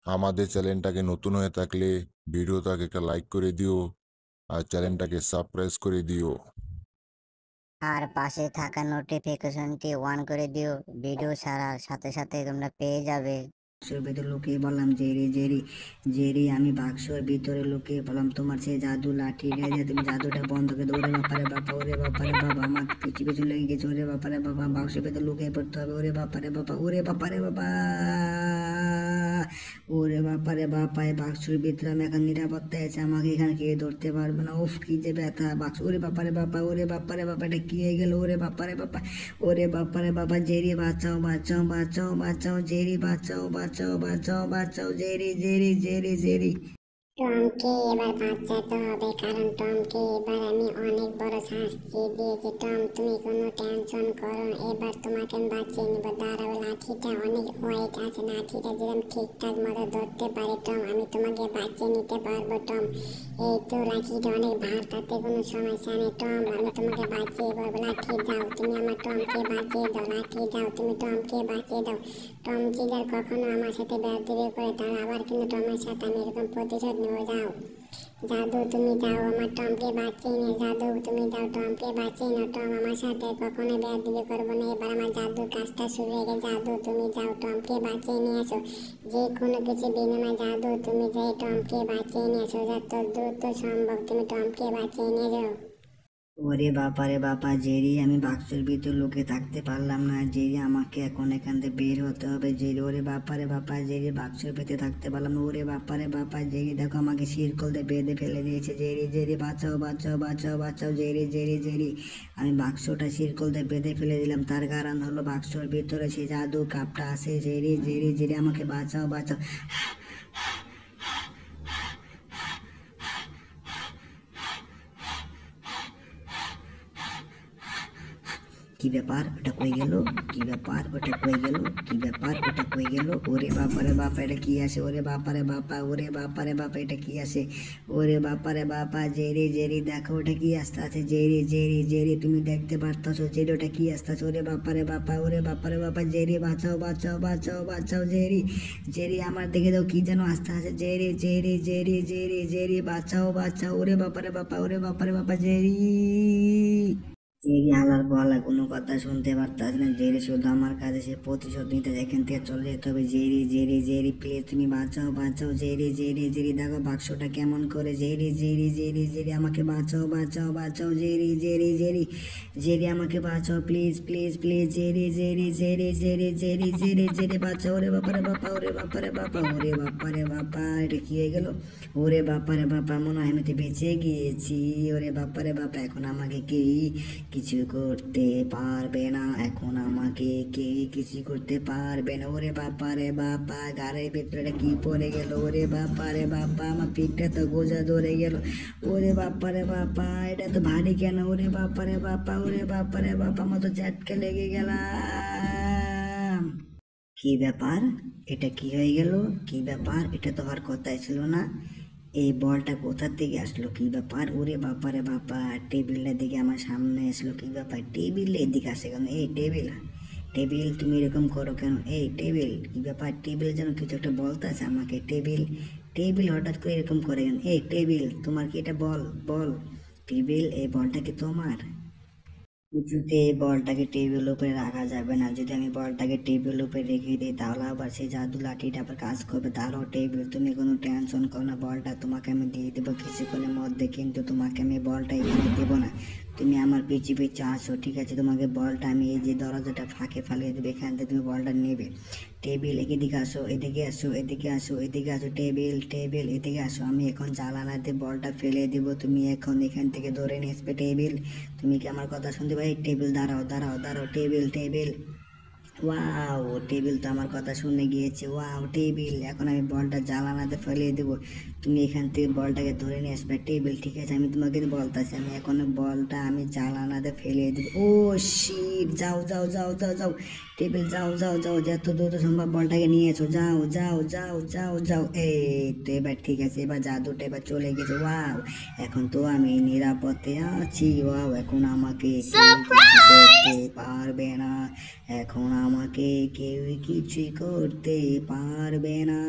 আমাদের চ্যানেলটাকে নতুন হয়ে থাকলে ভিডিওটাকে একটা লাইক করে দিও আর চ্যানেলটাকে সাবস্ক্রাইব করে দিও। আর পাশে থাকা নোটিফিকেশনটি অন করে দিও, ভিডিও ছাড়ার সাথে সাথে তোমরা পেয়ে যাবে। বাক্সের ভিতরে লুকিয়ে বললাম, জেরি জেরি জেরি, আমি বাক্সের ভিতরে লুকিয়ে বললাম তোমার সেই জাদু লাঠি দিয়ে তুমি জাদুটা বন্ধ করে দাও। ওরে বাপারে বাবা, ওরে বাপারে বাবা, আমার পিছু পিছু লেগে গেছে। ওরে বাপারে বাবা, বাক্সের ভিতরে লুকিয়ে পড়তে হবে। ওরে বাপারে বাবা, ওরে বাপারে বাবা, ওরে বাপারে বাবা, এই বাক্সের ভিতরে আমি এখন নিরাপত্তায় আছে, আমাকে এখানে কেউ ধরতে পারবে না। উফ কি যে ব্যথা বাক্স। ওরে বাপারে বাবা, ওরে বাপারে বাবা, এটা কি হয়ে গেল? ওরে বাপারে বাবা, ওরে বাপারে বাবা, জেরি বাঁচাও বাঁচাও বাঁচাও বাঁচাও, জেরি বাঁচাও বাঁচাও বাঁচাও বাঁচাও, জেরি জেরি জেরি জেরি। টমকে এবার বাঁচাতে হবে, কারণ টমকে এবার আমি অনেক বড় শাস্তি দিয়েছি। টম, তুমি কোনো টেনশন করো না, এবার তোমাকে আমি বাঁচিয়ে নিব। দাঁড়াও, লাঠিটা অনেক ওয়েট আছে, লাঠিটা যদি আমি ঠিকঠাক মতো ধরতে পারি টম, আমি তোমাকে বাঁচিয়ে নিতে পারবো টম। এই তো লাঠিটা অনেক ভার, তাতে কোনো সমস্যা নেই টম, আমি তোমাকে বাঁচিয়ে পারবো। লাঠি যাও, তুমি আমার টমকে বাঁচিয়ে দাও। লাঠি যাও, তুমি টমকে বাঁচিয়ে দাও। টম যদি আর কখনো আমার সাথে বেয়াদবি করে, তাহলে আবার কিন্তু টমের সাথে আমি এরকম প্রতিশোধ নেবো। যাও জাদু, তুমি যাও আমার টমকে বাঁচিয়ে নিয়ে। জাদু, তুমি যাও টমকে বাঁচিয়ে নাও। টম আমার সাথে কখনো বেয়াদবি করবো না, এবার আমার জাদুর কাজটা শুরু হয়ে গেছে। জাদু, তুমি যাও টমকে বাঁচিয়ে নিয়ে আসো। যে কোনো কিছু বিনিময়ে জাদু, তুমি যাই টমকে বাঁচিয়ে নিয়ে আসো। যত দ্রুত সম্ভব তুমি টমকে বাঁচিয়ে নিয়ে যাও। ওরে বাপারে বাপা, জেরি আমি বাক্সের ভিতর লুকিয়ে থাকতে পারলাম না। জেরি আমাকে এখন এখান থেকে বের হতে হবে। জেরি, ওরে বাপারে বাপা, জেরি বাক্সের ভিতরে থাকতে পারলাম না। ওরে বাপারে বাপা, জেরি দেখো আমাকে শিরকল দিয়ে বেঁধে ফেলে দিয়েছে। জেরি জেরি বাঁচাও বাঁচাও বাঁচাও বাঁচাও, জেরি জেরি জেরি। আমি বাক্সটা শিরকল দিয়ে বেঁধে ফেলে দিলাম, তার কারণ হলো বাক্সর ভিতরে সেই জাদু কাপটা আছে। জেরি জেরি জেরি আমাকে বাঁচাও বাঁচাও। কি ব্যাপার ওটা কই গেল? কি ব্যাপার ওটা কই গেল? কি ব্যাপার ওটা কই গেল? ওরে বাপারে বাপা, এটা কি আসে? ওরে বাপারে বাপা, ওরে বাপারে বাপা, এটা কি আসে? ওরে বাপারে বাপা, জেরি জেরি দেখো ওটা কি আসতে আছে। জেরি জেরি জেরি, তুমি দেখতে পারতাছো জেরি ওটা কি আসতে আছে? ওরে বাপারে বাপা, ওরে বাপারে বাপা, জেরি বাঁচাও বাঁচাও বাঁচাও বাঁচাও, জেরি জেরি আমার দেখে দাও কি যেন আসতে আছে। Jerry Jerry Jerry Jerry Jerry বাঁচাও বাঁচাও, ওরে বাপারে বাপা, ওরে বাপারে বাপা, জেরি জেরি আলার বলা কোনো কথা শুনতে পারতাস না। জেরি শুধু আমার কাছে সে প্রতিশোধ নিতে, এখান থেকে চলে যেতে হবে। জেরি জেরি জেরি প্লিজ তুমি বাঁচাও বাঁচাও, জেরি জেরি জেরি দেখো বাক্সটা কেমন করে। জেরি জেরি জেরি জেরি আমাকে বাঁচাও বাঁচাও বাঁচাও, জেরি জেরি জেরি জেরি আমাকে বাঁচাও please please please, Jerry Jerry Jerry Jerry Jerry Jerry Jerry বাঁচাও। ওরে বাপারে বাপা, ওরে বাপারে বাপা, ওরে বাপারে বাপা, এটা কি হয়ে গেল? ওরে বাপারে বাপা, মনে হয় আমি তো বেঁচে গিয়েছি। ওরে বাপারে বাপা, এখন আমাকে কিছু করতে পারবে না, এখন আমাকে কে কিছু করতে পারবে না। ওরে বাপা রে বাপা, গাড়ির ভিতরে কি পড়ে গেল? ওরে বাপা রে বাপা, আমার পিঠটা তো গোজা ধরে গেল। ওরে বাপা রে বাপা, এটা তো ভারী কেন? ওরে বাপা রে বাপা, ওরে বাপা রে বাপা, আমার তো ঝাটকা লেগে গেলাম। কি ব্যাপার? এটা কি হয়ে গেল? কি ব্যাপার? এটা তো হওয়ার কথাই ছিল না। এই বলটা কোথার থেকে আসলো? কি ব্যাপার? ওরে বাপারে বাপা, টেবিলটার দিকে আমার সামনে আসলো। কি ব্যাপার? টেবিল এদিকে আসে কেন? এই টেবিল, টেবিল তুমি এরকম করো কেন? এই টেবিল, কি ব্যাপার? টেবিল যেন কিছু একটা বলতে আছে আমাকে। টেবিল, টেবিল হঠাৎ করে এরকম করে কেন? এই টেবিল, তোমার কি এটা বল? বল টেবিল, এই বলটা কি তোমার? কিছুতে এই বলটাকে টেবিল উপরে রাখা যাবে না। যদি আমি বলটাকে টেবিল উপরে রেখে দিই, তাহলে আবার সেই জাদু লাঠিটা আবার কাজ করবে। তারও টেবিল, তুমি কোনো টেনশন করো না, বলটা তোমাকে আমি দিয়ে দেবো কিছুক্ষণের মধ্যে। কিন্তু তোমাকে আমি বলটা এখানে দেবো না, তুমি আমার পিছু পিছু আসো, ঠিক আছে? তোমাকে বলটা আমি এই যে দরজাটা ফাঁকে ফালিয়ে দেবো, এখান থেকে তুমি বলটা নেবে। টেবিল এদিকে আসো, এদিকে আসো, এদিকে আসো, এদিকে আসো। টেবিল টেবিল এদিকে আসো, আমি এখন জানালাতে বলটা ফেলে দিব, তুমি এখন এখান থেকে ধরে নিয়ে আসবে। টেবিল, তুমি কি আমার কথা শুনতে পাই? টেবিল দাঁড়াও দাঁড়াও দাঁড়াও, টেবিল টেবিল। ওয়াও, টেবিল তো আমার কথা শুনে গিয়েছে। ওয়াও টেবিল, এখন আমি বলটা জানালাতে ফেলিয়ে দেবো, তুমি এখান থেকে বলটাকে ধরে নিয়ে আসবে টেবিল, ঠিক আছে? আমি তোমাকে বলতেছি, আমি এখন বলটা আমি জানালাতে ফেলে দিব। ও শিট, যাও যাও যাও যাও যাও টেবিল, যাও যাও যাও, যত দ্রুত সম্ভব বলটাকে নিয়ে এসো, যাও যাও যাও যাও যাও। এই তো এবার ঠিক আছে, এবার জাদুটা এবার চলে গেছে। ওয়াও, এখন তো আমি নিরাপদে আছি। ওয়াও, এখন আমাকে কেউ কিছু করতে পারবে না, এখন আমাকে কেউই কিছুই করতে পারবে না,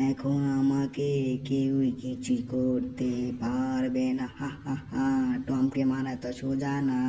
এখন আমাকে কেউই কিছুই করতে পারবে না। হা হা হা, টমকে মারা তো সোজা না।